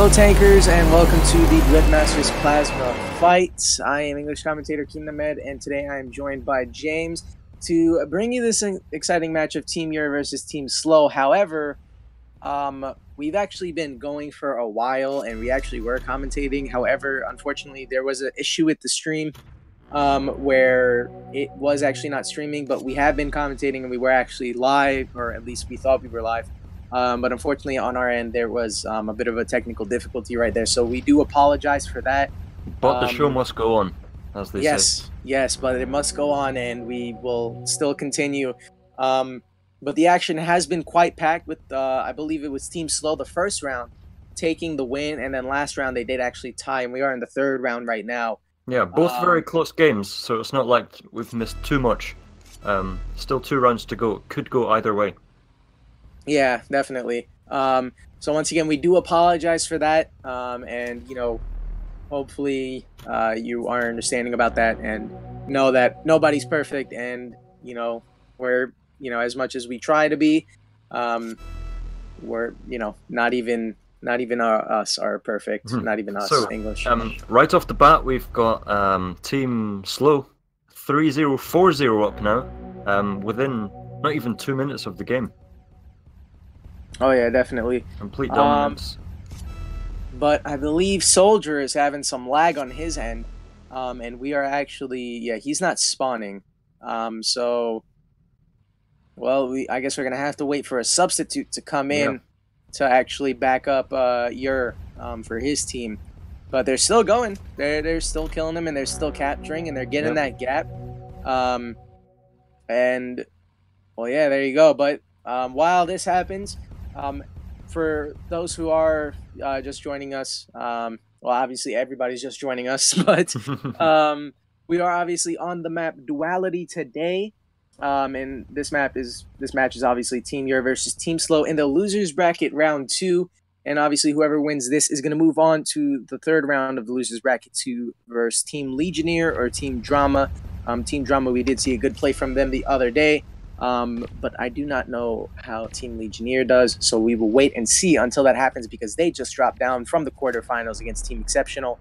Hello tankers and welcome to the Duet Masters Plasma Fights. I am English commentator kenanahmed and today I am joined by James to bring you this exciting match of Team Yur versus Team Slow. However, we've actually been going for a while and we actually were commentating. However, unfortunately there was an issue with the stream where it was actually not streaming, but we have been commentating and we were actually live, or at least we thought we were live. But unfortunately on our end there was a bit of a technical difficulty right there, so we do apologize for that. But the show must go on, as they say. Yes, but it must go on and we will still continue. But the action has been quite packed with, I believe it was Team Slow the first round taking the win, and then last round they did actually tie, and we are in the third round right now. Yeah, both very close games, so it's not like we've missed too much. Still 2 rounds to go. Could go either way. Yeah, definitely. So once again, we do apologize for that, and you know, hopefully you are understanding about that and know that nobody's perfect, and you know, we're, you know, as much as we try to be, we're, you know, not even us are perfect. Not even us. So, English. right off the bat, we've got Team Slow 3-0-4-0 up now, within not even 2 minutes of the game. Oh yeah, definitely. Complete dominance. But I believe Soldier is having some lag on his end, and we are actually, yeah, he's not spawning. So, well, I guess we're gonna have to wait for a substitute to come in to actually back up Yur for his team. But they're still going. They're still killing them, and they're still capturing, and they're getting that gap. And well, yeah, there you go. But while this happens, for those who are just joining us, well, obviously everybody's just joining us, but we are obviously on the map Duality today, and this match is obviously Team Yur versus Team Slow in the losers bracket round 2, and obviously whoever wins this is going to move on to the third round of the losers bracket 2 versus Team Legionnaire or Team Drama. Team Drama, we did see a good play from them the other day. But I do not know how Team Legionnaire does, so we will wait and see until that happens because they just dropped down from the quarterfinals against Team Exceptional.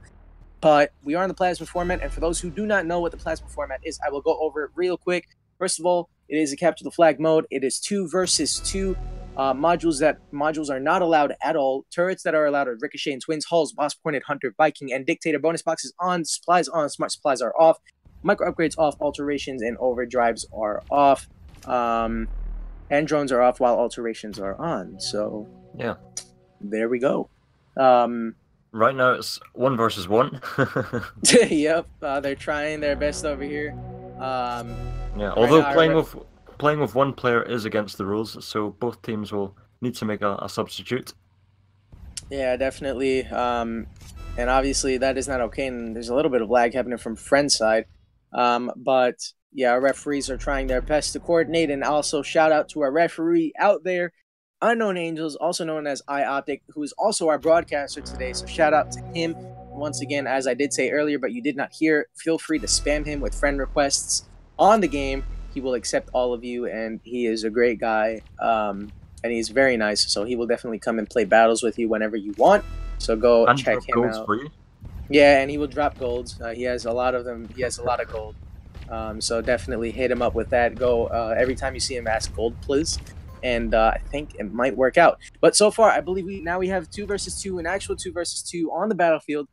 But we are in the plasma format, and for those who do not know what the plasma format is, I will go over it real quick. First of all, it is a capture the flag mode. It is 2 versus 2 modules are not allowed at all. Turrets that are allowed are Ricochet and Twins, Hulls, Boss Pointed, Hunter, Viking, and Dictator. Bonus boxes on, supplies on, smart supplies are off, micro upgrades off, alterations and overdrives are off. And drones are off while alterations are on. So yeah, there we go. Right now it's 1 versus 1. Yep, they're trying their best over here. Yeah, although playing with 1 player is against the rules, so both teams will need to make a substitute. Yeah, definitely. And obviously that is not okay, and there's a little bit of lag happening from friend's side. But yeah, our referees are trying their best to coordinate, and also shout out to our referee out there, Unknown Angels, also known as iOptic, who is also our broadcaster today. So shout out to him. Once again, as I did say earlier, but you did not hear, feel free to spam him with friend requests on the game. He will accept all of you, and he is a great guy, and he's very nice. So he will definitely come and play battles with you whenever you want. So go and check him out. For you. Yeah, and he will drop golds. He has a lot of them. He has a lot of gold. So definitely hit him up with that. Go every time you see him, ask gold, please. And I think it might work out. But so far, I believe we have 2 versus 2, an actual 2 versus 2 on the battlefield.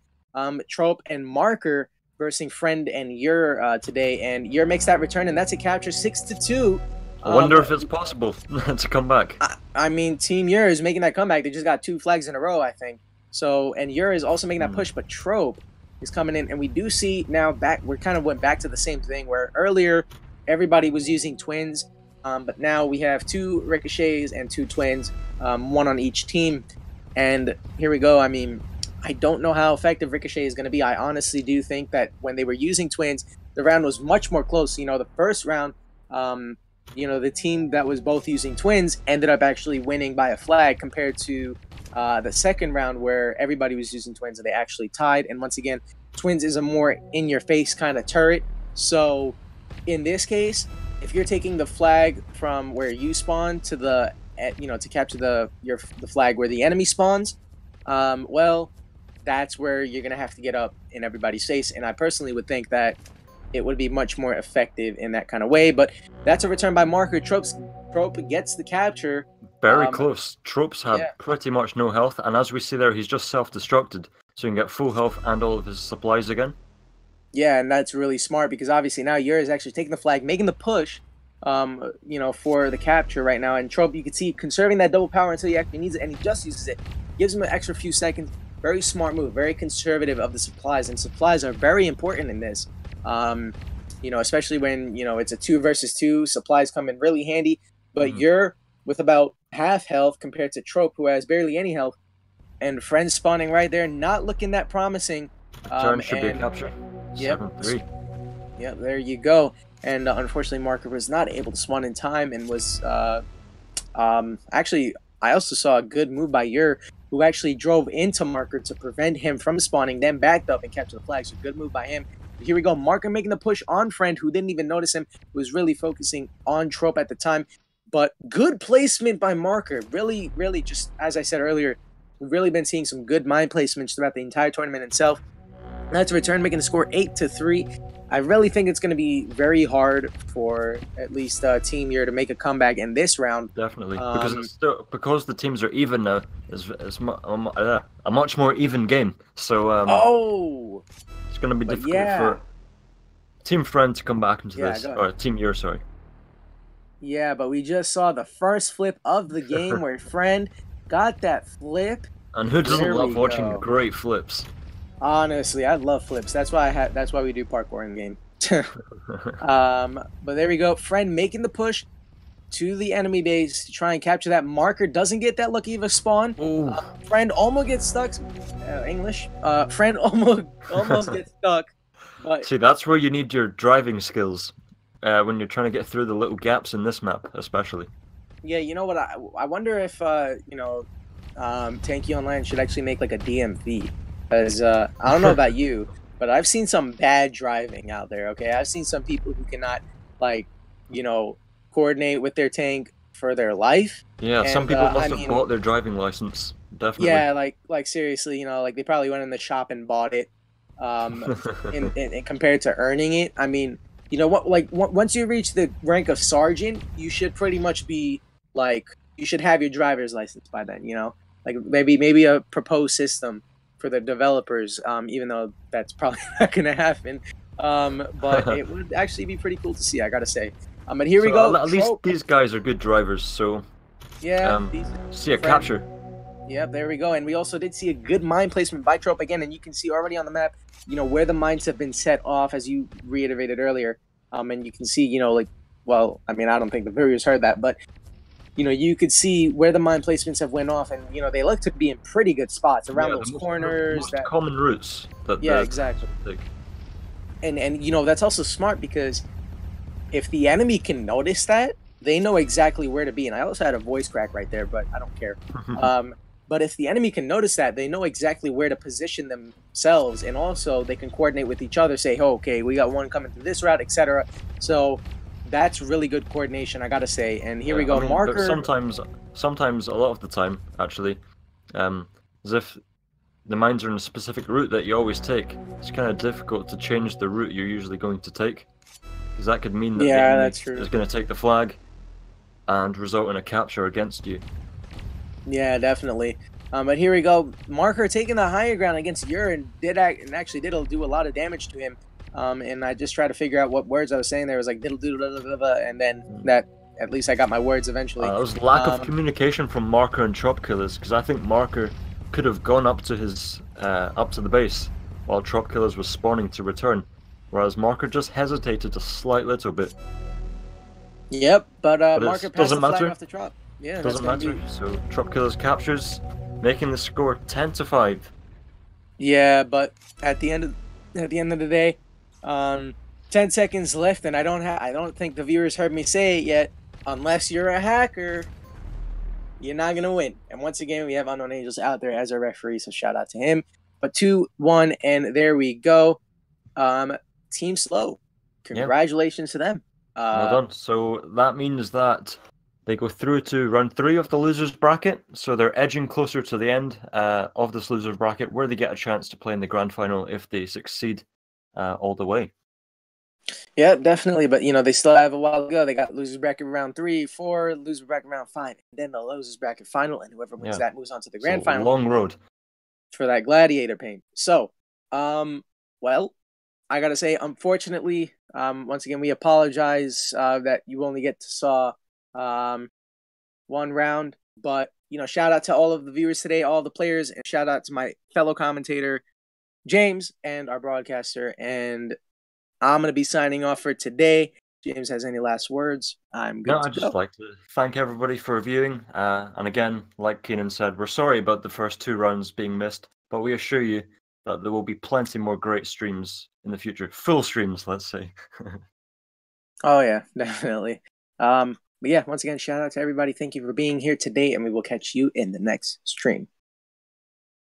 Trope and Marker versus Friend and Yur today, and Yur makes that return, and that's a capture 6-2. I wonder if it's possible to come back. I mean, Team Yur is making that comeback. They just got 2 flags in a row, I think. So, and Yur is also making that push, but Trope is coming in, and we do see now we kind of went back to the same thing where earlier everybody was using twins, but now we have 2 ricochets and 2 twins, 1 on each team. And here we go. I mean, I don't know how effective Ricochet is going to be. I honestly do think that when they were using twins, the round was much more close. You know, the first round, you know, the team that was both using twins ended up actually winning by a flag compared to the second round where everybody was using twins and they actually tied. And once again, twins is a more in-your-face kind of turret. So in this case, if you're taking the flag from where you spawn to the, you know, to capture the flag where the enemy spawns, well, that's where you're gonna have to get up in everybody's face. And I personally would think that it would be much more effective in that kind of way. But that's a return by Marker. Trope gets the capture. Very close. Tropes had Yeah. pretty much no health, and as we see there, he's just self-destructed, so he can get full health and all of his supplies again. Yeah, and that's really smart because obviously now Yur is actually taking the flag, making the push, for the capture right now. And Trope, you can see conserving that double power until he actually needs it, and he just uses it. Gives him an extra few seconds. Very smart move, very conservative of the supplies, and supplies are very important in this. Especially when it's a 2 versus 2, supplies come in really handy. But Yur with about half health compared to Trope, who has barely any health, and friends spawning right there, not looking that promising. Turn should be a capture. Yep. 7-3. Yep, there you go. And unfortunately, Marker was not able to spawn in time and was actually, I also saw a good move by Yur, who actually drove into Marker to prevent him from spawning, then backed up and captured the flag. So good move by him. But here we go. Marker making the push on Friend, who didn't even notice him, was really focusing on Trope at the time. But good placement by Marker. Really, really, just as I said earlier, we've really been seeing some good mine placements throughout the entire tournament itself. That's a return, making the score 8-3. I really think it's going to be very hard for at least Team Yur to make a comeback in this round. Definitely, because the teams are even now. It's a much more even game. So it's going to be difficult for Team Friend to come back into this, or Team Yur, sorry. Yeah, but we just saw the first flip of the game where Friend got that flip. And who doesn't love watching great flips? Honestly, I love flips. That's why we do parkour in the game. But there we go. Friend making the push to the enemy base to try and capture that. Marker doesn't get that lucky of a spawn. Friend almost gets stuck. English. Friend almost gets stuck. But see, that's where you need your driving skills when you're trying to get through the little gaps in this map, especially. Yeah, you know what? I wonder if Tanky Online should actually make like a DMV. Because I don't know about you, but I've seen some bad driving out there, okay? I've seen some people who cannot, coordinate with their tank for their life. Yeah, and some people must have bought their driving license, definitely. Yeah, like seriously, they probably went in the shop and bought it, in compared to earning it. I mean, you know what? Like, once you reach the rank of sergeant, you should pretty much be, you should have your driver's license by then, Like, maybe a proposed system for the developers, even though that's probably not going to happen. But it would actually be pretty cool to see, I gotta say. But here we go. At least these guys are good drivers, so yeah. See a capture. Yeah, there we go. And we also did see a good mine placement by Trope again, and you can see already on the map, where the mines have been set off, as you reiterated earlier. And you can see, well, I mean, I don't think the viewers heard that, but you could see where the mine placements have went off, and they look to be in pretty good spots around those corners. Most common routes. Exactly. And that's also smart, because if the enemy can notice that, they know exactly where to be. And I also had a voice crack right there, but I don't care. But if the enemy can notice that, they know exactly where to position themselves, and also they can coordinate with each other. Say, oh, okay, we got one coming through this route, etc. So that's really good coordination, I gotta say. And here we go, Marker. Sometimes, a lot of the time, actually, as if the mines are in a specific route that you always take, it's kind of difficult to change the route you're usually going to take, because that could mean that the enemy is going to take the flag and result in a capture against you. Yeah, definitely. But here we go, Marker taking the higher ground against Yur, and actually did do a lot of damage to him. And I just tried to figure out what words I was saying there. It was like diddle doodle blah, blah, blah, and then that, at least I got my words eventually. It was lack of communication from Marker and Trop Killers, because I think Marker could have gone up to his up to the base while Trop Killers was spawning to return, whereas Marker just hesitated a slight little bit. Yep, but Marker passed the flag off the Trop. Yeah, doesn't matter. So Trop Killers captures, making the score 10-5. Yeah, but at the end of the day, 10 seconds left, and I don't think the viewers heard me say it yet. Unless you're a hacker, you're not gonna win. And once again, we have Unknown Angels out there as our referee, so shout out to him. But 2-1, and there we go. Team Slow, congratulations to them. Well done. So that means that They go through to round 3 of the losers bracket, so they're edging closer to the end of this losers bracket, where they get a chance to play in the grand final if they succeed all the way. Yeah, definitely. But they still have a while to go. They got losers bracket round 3, 4, loser bracket round 5, and then the losers bracket final, and whoever wins that moves on to the grand final. Long road for that gladiator pain. So, well, I gotta say, unfortunately, once again, we apologize that you only get to saw one round. But shout out to all of the viewers today, all the players, and shout out to my fellow commentator James and our broadcaster. And I'm gonna be signing off for today. James has any last words? I'm good. I'd just like to thank everybody for viewing. And again, like Keenan said, we're sorry about the first 2 rounds being missed, but we assure you that there will be plenty more great streams in the future. Full streams, let's say. Oh, yeah, definitely. But yeah, once again, shout out to everybody. Thank you for being here today, and we will catch you in the next stream.